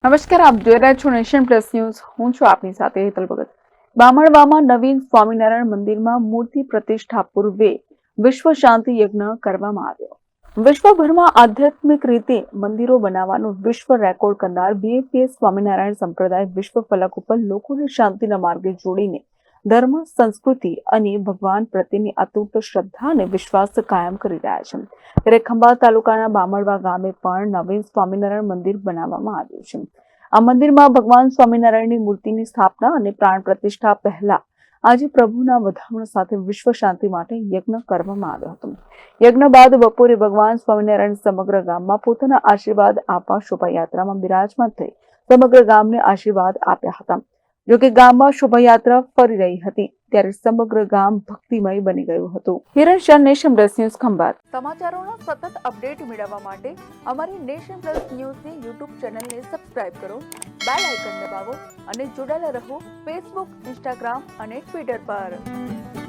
નમસ્કાર, આપ જોઈ રહ્યા છો નેશન પ્લસ ન્યૂઝ. હું છું આપની સાથે હેતલ ભગત. બામણવામાં નવીન સ્વામિનારાયણ મંદિરમાં મૂર્તિ પ્રતિષ્ઠા પૂર્વે વિશ્વ શાંતિ યજ્ઞ કરવામાં આવ્યો. વિશ્વભરમાં આધ્યાત્મિક રીતે મંદિરો બનાવવાનો વિશ્વ રેકોર્ડ કરનાર બીએપીએસ સ્વામિનારાયણ સંપ્રદાય વિશ્વ ફલક ઉપર લોકોને શાંતિના માર્ગે જોડીને ધર્મ, સંસ્કૃતિ અને ભગવાન પ્રત્યેની અતૂટ શ્રદ્ધા અને વિશ્વાસ કાયમ કરી રહ્યા છે. ત્યારે ખંભાત તાલુકાના બામણવા ગામે પણ નવીન સ્વામિનારાયણ મંદિર બનાવવામાં આવ્યું છે. આ મંદિરમાં ભગવાન સ્વામિનારાયણની મૂર્તિની સ્થાપના અને પ્રાણ પ્રતિષ્ઠા પહેલા આજે પ્રભુના વધામણા સાથે વિશ્વ શાંતિ માટે યજ્ઞ કરવામાં આવ્યો હતો. યજ્ઞ બાદ બપોરે ભગવાન સ્વામિનારાયણ સમગ્ર ગામમાં પોતાના આશીર્વાદ આપવા શોભાયાત્રામાં બિરાજમાન થઈ સમગ્ર ગામને આશીર્વાદ આપ્યા હતા. જોકે ગામમાં શોભાયાત્રા ફરી રહી હતી ત્યારે સમગ્ર ગામ ભક્તિમય બની ગયું હતું. Hiran Shah, nation plus news, Khambhat. સમાચારોના સતત અપડેટ મેળવવા માટે અમારી નેશન પ્લસ ન્યૂઝની યુટ્યુબ ચેનલને સબસ્ક્રાઇબ કરો, બેલ આઇકન દબાવો અને જોડાયેલા રહો ફેસબુક, ઇન્સ્ટાગ્રામ અને ટ્વિટર પર.